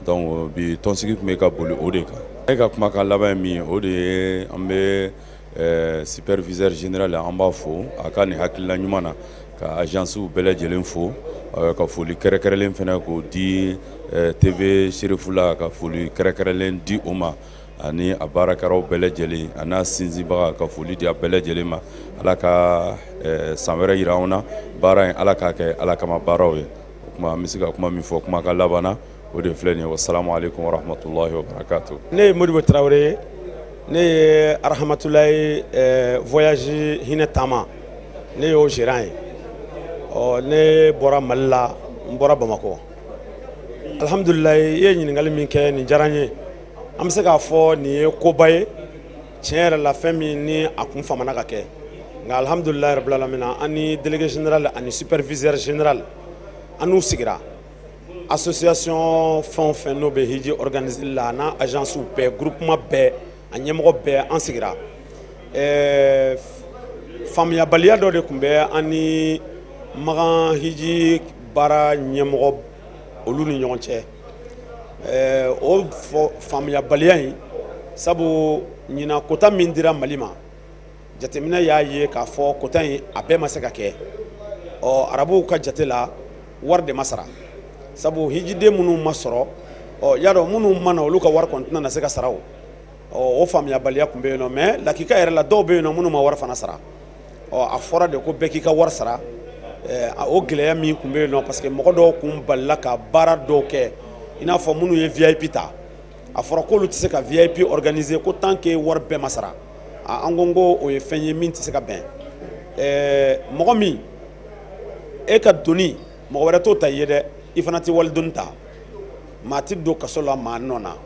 donc bi tɔnsigi tun bɛ ka boli o de kan e ka kumakan laban ye min ye o de ye an bɛ superviseur général an b'a fo a ka nin hakilina ɲuman na ka agence bɛɛ lajɛlen fo ka foli kɛrɛkɛrɛnlen fɛnɛ k'o di TV Sherifula ka foli kɛrɛkɛrɛnlen di o ma ani a baarakɛlaw bɛɛ lajɛlen a n'a sinsinbaga ka foli di a bɛɛ lajɛlen ma ala ka san wɛrɛ yira anw na baara in ala k'a kɛ ala kama baaraw ye o kuma an bɛ se ka kuma min fɔ kuma ka laban na o de filɛ nin ye wasalamu alaikum wa rahmatulahi wa barakatuh. Ne ye Modibo Tarawele ye ne ye Arahamatulayi voyage hinɛ taama ne y'o gérant ye. Ne bɔra Mali la n bɔra Bamakɔ alhamdulilayi i ye ɲininkali min kɛ nin diyara n ye an bɛ se k'a fɔ nin ye koba ye tiɲɛ yɛrɛ la fɛn min ni a kun famana ka kɛ nka alhamdulilayi rabbil alamin an ni délégué général ani superviseur général an n'u sigira association fɛn o fɛn n'o bɛ hiji organiser la n'a agence bɛɛ groupement bɛɛ a ɲɛmɔgɔ bɛɛ an sigira faamuyabaliya dɔ de tun bɛ an ni Magan hiji baara ɲɛmɔgɔ olu ni ɲɔgɔn cɛ o faamuyabaliya in sabu ɲina kota min dira Mali ma jateminɛ y'a ye k'a fɔ kota in a bɛɛ ma se ka kɛ arabuw ka jate la wari de ma sara sabu hijiden minnu ma sɔrɔ y'a dɔn minnu mana olu ka wari kɔni tɛna na se ka sara o faamuyabaliya tun bɛ yen nɔ mais lakika yɛrɛ la dɔw bɛ yen nɔ minnu ma wari fana sara a fɔra de ko bɛɛ k'i ka wari sara o gɛlɛya min tun bɛ yen nɔ parce que mɔgɔ dɔw kun balila ka baara dɔw kɛ i n'a fɔ minnu ye VIP ta a fɔra k'olu tɛ se ka VIP organiser ko tant que wari bɛɛ ma sara an ko o ye fɛn ye min tɛ se ka bɛn mɔgɔ min e ka doni mɔgɔ wɛrɛ t'o ta i ye dɛ i fana tɛ walidoni ta maa ti don kaso la maa nɔ na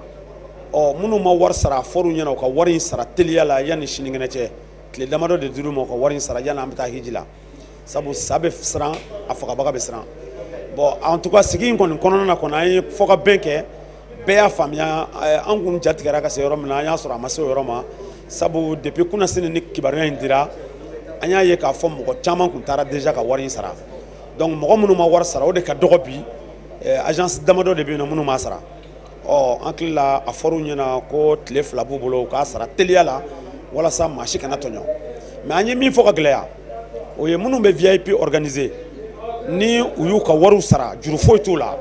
minnu ma wari sara a fɔr'u ɲɛna u ka wari in sara teliya la yanni sinikɛnɛ cɛ tile damadɔ de dir'u ma u ka wari in sara yanni an bɛ taa hiji la sabu sa bɛ siran a fagabaga bɛ siran bon en tout cas sigi in kɔni kɔnɔna na kɔni an ye fɔ ka bɛn kɛ bɛɛ y'a faamuya an kun jatigɛra ka se yɔrɔ min na an y'a sɔrɔ a ma se o yɔrɔ ma sabu depuis kunasini ni kibaruya in dira an y'a ye k'a fɔ mɔgɔ caman kun taara déjà ka wari in sara donc mɔgɔ minnu ma wari sara o de ka dɔgɔ bi agence damadɔ de bɛ yen nɔ minnu m'a sara an hakili la a fɔr'u ɲɛna ko tile 2 b'u bolo u k'a sara teliya la walasa maa si kana tɔɲɔ mais an ye min fɔ ka gɛlɛya o ye minnu bɛ VIP organiser ni u y'u ka wariw sara juru foyi t'u la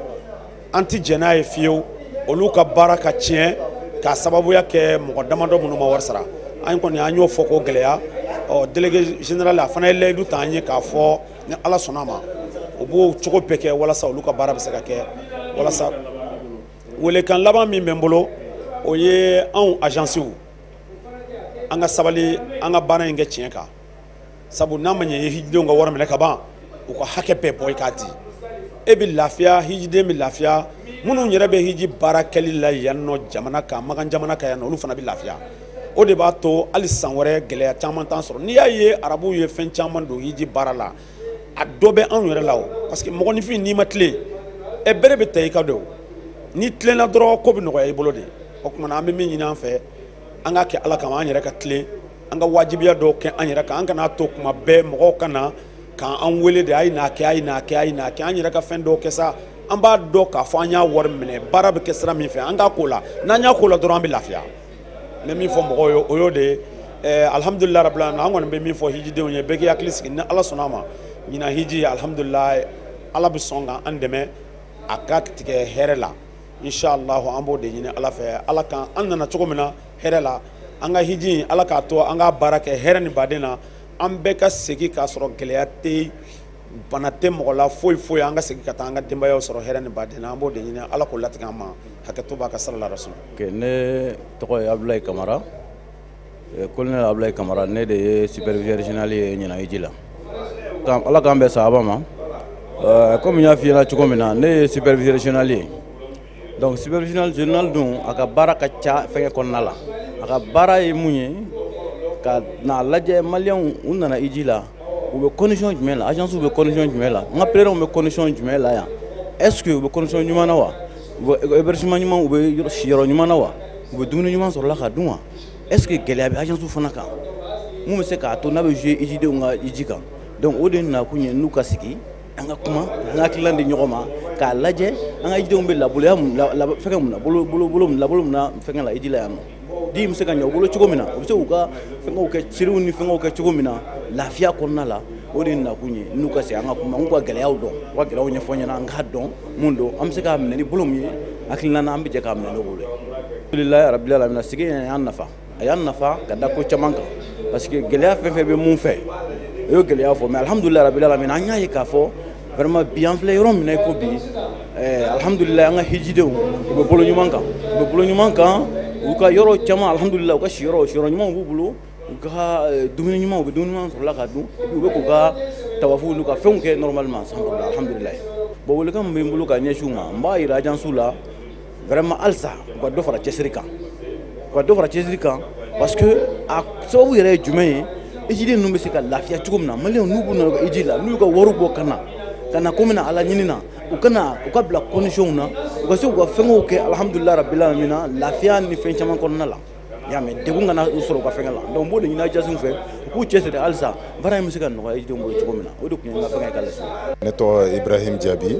an ti jɛn n'a ye fiyewu olu ka baara ka tiɲɛ k'a sababuya kɛ mɔgɔ damadɔ minnu ma wari sara an kɔni an y'o fɔ k'o gɛlɛya délégué général a fana ye layidu ta an ye k'a fɔ ni ala sɔnna a ma u b'o cogo bɛɛ kɛ walasa olu ka baara bɛ se ka kɛ walasa welekan laban min bɛ n bolo o ye anw agencew an ka sabali an ka baara in kɛ tiɲɛ kan sabu n'a ma ɲɛ i ye hijidenw ka wari minɛ ka ban u ka hakɛ bɛɛ bɔ i k'a di e bɛ lafiya hijiden bɛ lafiya minnu yɛrɛ bɛ hiji baara kɛli la yan nɔ jamana kan Makan jamana kan yan nɔ olu fana bɛ lafiya o de b'a to hali san wɛrɛ gɛlɛya caman t'an sɔrɔ n'i y'a ye arabuw ye fɛn caman don hiji baara la a dɔ bɛ anw yɛrɛ la o parce que mɔgɔninfin n'i ma tilen bere bɛ ta i ka do n'i tilenna dɔrɔn ko bɛ nɔgɔya i bolo de o tuma an bɛ min ɲini an fɛ an ka kɛ ala kama an yɛrɛ ka tilen an ka wajibiya dɔw kɛ an yɛrɛ kan an kana to kuma bɛɛ mɔgɔw ka na k'an wele de a ye n'a kɛ a ye n'a kɛ a ye n'a kɛ an yɛrɛ ka fɛn dɔw kɛ sa an b'a dɔn k'a fɔ an y'a wari minɛ baara bɛ kɛ sira min fɛ an k'a ko la n'an y'a ko la dɔrɔn an bɛ lafiya n bɛ min fɔ mɔgɔw ye o y'o de ye alhamdulilayi rabbil alamin an kɔni bɛ min fɔ hijidenw ye bɛɛ k'i hakili sigi ni ala sɔnna a ma ɲinan hiji alhamdulilayi ala bɛ sɔn ka an dɛmɛ a ka tigɛ hɛrɛ la inshallah an b'o de ɲini ala fɛ ala kan an nana cogo min na hɛrɛ la an ka hiji ala k'a to an ka baara kɛ hɛrɛ ni baden na an bɛɛ ka segin k'a sɔrɔ gɛlɛya tɛ bana tɛ mɔgɔ la foyi foyi an ka segin ka taa an ka denbayaw sɔrɔ hɛrɛ ni baden na an b'o de ɲini ala k'o latigɛ an ma hakɛto b'a ka salala rasul ne tɔgɔ ye Abdulayi Kamara colonel Abdulayi Kamara ne de ye superviseur général ye ɲinan hiji la ala k'an bɛn sahaba ma comme n y'a f'i ɲɛna cogo min na ne ye superviseur général ye donc superviseur général dun a ka baara ka ca fɛngɛ kɔnɔna la a ka baara ye mun ye ka n'a lajɛ maliyɛnw u nana hiji la u bɛ condition jumɛn la agence bɛ condition jumɛn la n ka pèlerins bɛ condition jumɛn la yan est ce que u bɛ condition ɲuman na wa u bɛ hébergement ɲuman u bɛ siyɔrɔ ɲuman na wa u bɛ dumuni ɲuman sɔrɔla ka dun wa est ce que gɛlɛya bɛ agence fana kan mun bɛ se k'a to n'a bɛ jouer hijidenw ka hiji kan donc o de nakun ye n'u ka sigi an ka kuma an ka hakilina di ɲɔgɔn ma k'a lajɛ an ka hijidenw bɛ laboloya fɛngɛ mun na labolo mun na fɛngɛ la hiji la yan nɔ di bɛ se ka ɲɛ u bolo cogo min na u bɛ se k'u ka fɛngɛw kɛ siriw ni fɛngɛw kɛ cogo min na lafiya kɔnɔna la o de nakun ye n'u ka se an ka kuma an ka gɛlɛyaw dɔn u ka gɛlɛyaw ɲɛfɔ ɲɛna an k'a dɔn mun don an bɛ se k'a minɛ ni bolo min ye hakilina na an bɛ jɛ k'a minɛ n'o bolo ye alhamdulilayi rabbil alamin sigi in y'an nafa a y'an nafa ka da ko caman kan parce que gɛlɛya fɛn fɛn bɛ mun fɛ o y'o gɛlɛya fɔ mais alhamdulilayi rabbil alamin an y'a ye k'a fɔ vraiment bi an filɛ yɔrɔ min na i ko bi alhamdulilayi an ka hijidenw u bɛ bolo ɲuman kan u bɛ bolo ɲuman kan u ka yɔrɔ caman alhamdulilayi u ka siyɔrɔ ɲumanw b'u bolo u ka dumuni ɲumanw u bɛ dumuni ɲuman sɔrɔla ka dun u bɛ k'u ka tawafuw n'u ka fɛnw kɛ normalement alhamdulilayi bon welekan min bɛ n bolo ka ɲɛsin u ma n b'a yira agencew la vraiment halisa u ka dɔ fara cɛsiri kan parce que a sababu yɛrɛ ye jumɛn ye hijiden ninnu bɛ se ka lafiya cogo min na maliyɛnw n'u b'u nana hiji la n'u ka wariw bɔ ka na ko min na ala ɲini na u ka bila conditions na u ka se k'u ka fɛngɛw kɛ alhamdulilayi rabbil alamin na lafiya ni fɛn caman kɔnɔna la i y'a mɛn degun kana u sɔrɔ u ka fɛngɛ la donc n b'o de ɲini agencew fɛ u k'u cɛsiri halisa baara in bɛ se ka nɔgɔya hijidenw bolo cogo min na o de tun ye n ka fɛngɛ ka lase. ne tɔgɔ Ibrahim Diaby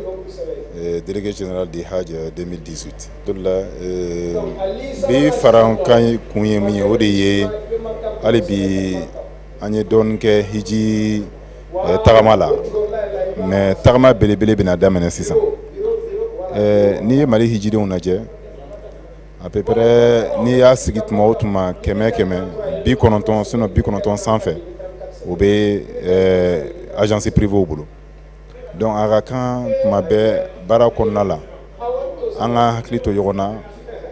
délégué général du Hajj 2018 to la bi fara kan kun ye min ye o de ye hali bi an ye dɔɔnin kɛ hiji tagama la mais tagama belebele bɛna daminɛ sisan n'i ye Mali hijidenw lajɛ à peu près n'i y'a sigi tuma o tuma 100 90 sanfɛ o bɛ agence privée bolo donc a ka kan tuma bɛɛ baara kɔnɔna la an ka hakili to ɲɔgɔn na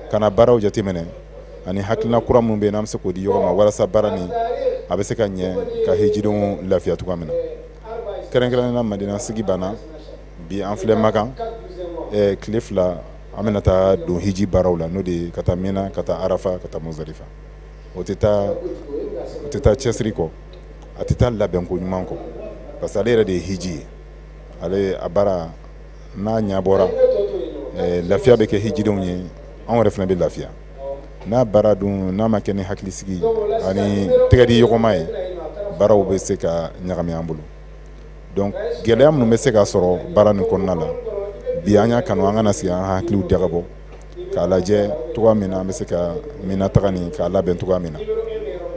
ka na baaraw jateminɛ ani hakilina kura minnu bɛ yen n'an bɛ se k'o di ɲɔgɔn ma walasa baara nin a bɛ se ka ɲɛ ka hijidenw lafiya cogoya min na kɛrɛnkɛrɛnnenya Madina sigi banna bi an filɛ Makan tile 2 an bɛna taa don hiji baaraw la n'o de ye ka taa Mina ka taa Arafa ka taa Muzalifa o tɛ taa cɛsiri kɔ a tɛ taa labɛnko ɲuman kɔ parce que ale yɛrɛ de ye hiji ye ale a baara n'a ɲɛ bɔra lafiya bɛ kɛ hijidenw ye anw yɛrɛ fana bɛ lafiya n'a baara dun n'a ma kɛ ni hakilisigi ani tɛgɛdi ɲɔgɔnma ye baaraw bɛ se ka ɲagami an bolo donc gɛlɛya minnu bɛ se ka sɔrɔ baara nin kɔnɔna la bi an y'a kanu an kana sigi an hakiliw jagabɔ k'a lajɛ cogoya min na an bɛ se ka Mina taga nin k'a labɛn cogoya min na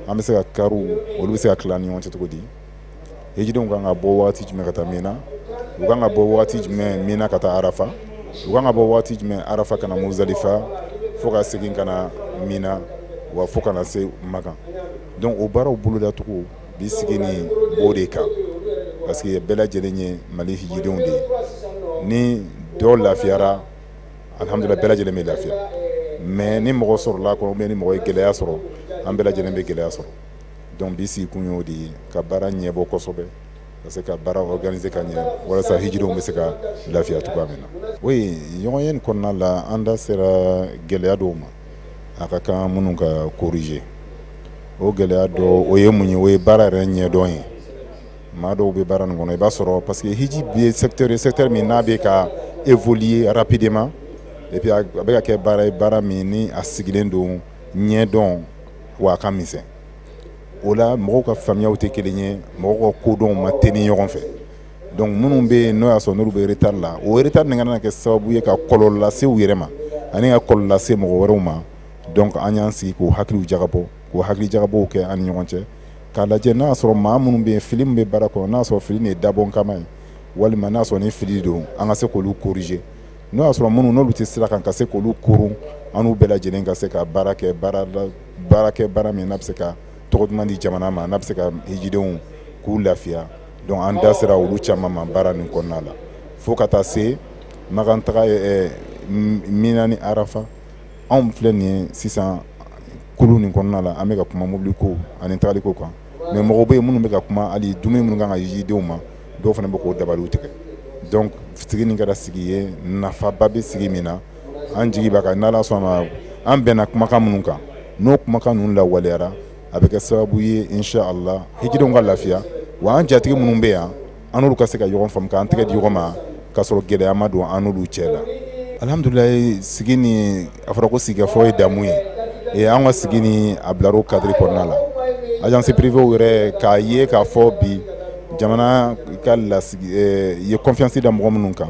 an bɛ se ka kariw olu bɛ se ka tila ni ɲɔgɔn cɛ cogo di hijidenw kan ka bɔ waati jumɛn ka taa Mina u kan ka bɔ waati jumɛn Mina ka taa Arafa u kan ka bɔ waati jumɛn Arafa ka na Muzalifa fo ka segin ka na Mina wa fo ka na se Makan donc o baaraw bolodatogo bi sigi ni o de kan parce que bɛɛ lajɛlen ye Mali hijidenw de ye ni dɔw lafiyara alhamdulillah bɛɛ lajɛlen bɛ lafiya mais ni mɔgɔ sɔrɔla kɔnɔ ou ni mɔgɔ ye gɛlɛya sɔrɔ an bɛɛ lajɛlen bɛ gɛlɛya sɔrɔ donc bi sigi kun y'o de ye ka baara ɲɛbɔ kosɛbɛ ka se ka baara organiser ka ɲɛ walasa hijidenw bɛ se ka lafiya cogoya min na oui ɲɔgɔnye nin kɔnɔna la an da sera gɛlɛya dɔw ma a ka kan minnu ka corriger o gɛlɛya dɔ o ye mun ye o ye baara yɛrɛ ɲɛdɔn ye maa dɔw bɛ baara nin kɔnɔ i b'a sɔrɔ parce que hiji bɛ secteur min n'a bɛ ka évoluer rapidement et puis a bɛ ka kɛ baara ye baara min ni a sigilen don ɲɛdɔn wa a ka misɛn o la mɔgɔw ka faamuyaw tɛ kelen ye mɔgɔw ka kodɔnw ma teli ɲɔgɔn fɛ donc minnu bɛ yen n'o y'a sɔrɔ n'olu bɛ retard la o retard nin kana kɛ sababu ye ka kɔlɔlɔ lase u yɛrɛ ma ani ka kɔlɔlɔ lase mɔgɔ wɛrɛw ma donc an y'an sigi k'o hakiliw jagabɔ k'o hakili jagabɔw kɛ an ni ɲɔgɔn cɛ k'a lajɛ n'a sɔrɔ maa minnu bɛ yen fili min bɛ baara kɔnɔ n'a sɔrɔ fili nin ye dabɔ kama ye walima n'a sɔrɔ ni fili don an ka se k'olu corriger n'o y'a sɔrɔ minnu n'olu tɛ sira kan ka se k'olu koron an n'u bɛɛ lajɛlen ka se ka baara kɛ baara min n'a bɛ se ka tɔgɔ duman di jamana ma n'a bɛ se ka hijidenw k'u lafiya donc an da sera olu caman ma baara nin kɔnɔna la fo ka taa se Makan taga Mina ni Arafa anw filɛ nin ye sisan kulu nin kɔnɔna la an bɛ ka kuma mobili ko ani tagali ko kan mais mɔgɔw bɛ yen minnu bɛ ka kuma hali dumuni minnu kan ka hijidenw ma dɔw fana bɛ k'o dabaliw tigɛ donc sigi nin kɛra sigi ye nafaba bɛ sigi min na an jigi b'a kan n'Ala sɔnna ma an bɛnna kumakan minnu kan n'o kumakan ninnu lawaleyara a bɛ kɛ sababu ye inshallah hijidenw ka lafiya wa an jatigi minnu bɛ yan an n'olu ka se ka ɲɔgɔn faamu k'an tɛgɛ di ɲɔgɔn ma k'a sɔrɔ gɛlɛya ma don an n'olu cɛ la alhamdulilayi sigi ni a fɔra ko sigikafɔ ye damu ye an ka sigi ni a bilar'o cadre kɔnɔna la agence privée yɛrɛ k'a ye k'a fɔ bi jamana ka lasigi ye confiance da mɔgɔ minnu kan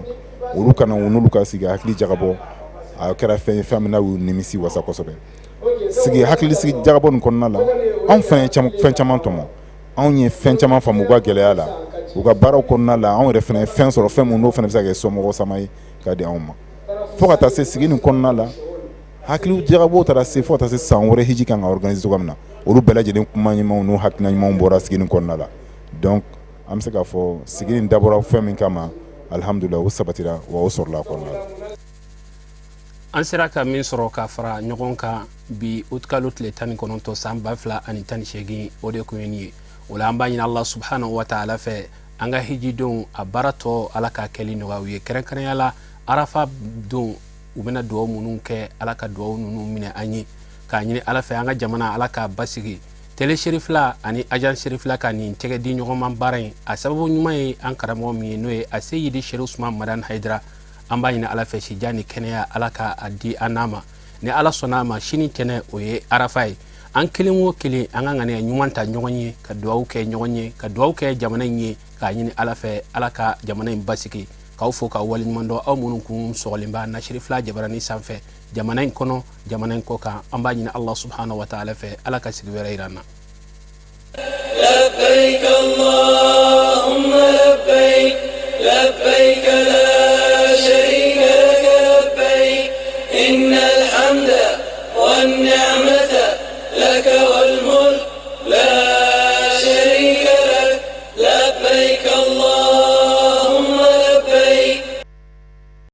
olu kana n'olu ka sigi hakili jagabɔ a kɛra fɛn min na y'u nimisi wasa kosɛbɛ sigi hakili sigi jagabɔ nin kɔnɔna la anw fɛn caman tɔmɔ anw ye fɛn caman faamu u ka gɛlɛya la u ka baaraw kɔnɔna la anw yɛrɛ fɛnɛ ye fɛn sɔrɔ fɛn min n'o fɛnɛ bɛ se ka kɛ somɔgɔ sama ye k'a di anw ma fo ka taa se sigi nin kɔnɔna la hakili jagabɔw taara se fo ka taa se san wɛrɛ hiji kan ka organiser cogoya min na olu bɛɛ lajɛlen kuma ɲumanw n'u hakilina ɲumanw bɔra sigi nin kɔnɔna la donc an bɛ se k'a fɔ sigi nin dabɔra fɛn min kama alhamdulilayi o sabatira wa o sɔrɔla a kɔnɔna la. an sera ka min sɔrɔ ka fara ɲɔgɔn kan bi ut kalo tile 19 san 2018 o de kun ye nin ye o la an b'a ɲini Allah subhanahu wa ta'ala fɛ an ka hijidenw a baara tɔ Ala ka kɛli nɔgɔya u ye kɛrɛnkɛrɛnya la Arafa don u bɛna duwawu minnu kɛ Ala ka duwawu ninnu minɛ an ye k'a ɲini Ala fɛ an ka jamana Ala k'a basigi télé Sherifla ani agence Sherifla ka nin tɛgɛ di ɲɔgɔnma baara in a sababu ɲuman ye an karamɔgɔ min ye n'o ye a Seyidi Sherif Usman Madan Haidara an b'a ɲini Ala fɛ sijan ni kɛnɛya Ala ka a di an n'a ma ni Ala sɔnna a ma sini tɛnɛ o ye Arafa ye an kelen o kelen an ka ŋaniya ɲuman ta ɲɔgɔn ye ka duwawu kɛ ɲɔgɔn ye ka duwawu kɛ jamana in ye k'a ɲini Ala fɛ Ala ka jamana in basigi k'aw fo k'aw waleɲuman dɔn aw minnu kun sɔgɔlen b'a Nasirifila jabarani sanfɛ jamana in kɔnɔ jamana in kɔ kan an b'a ɲini Allah subhanahu wa ta'ala fɛ Ala ka sigi wɛrɛ yira an na. لبيك اللهم لبيك لبيك لا شريك لك لبيك إن الحمد والنعمة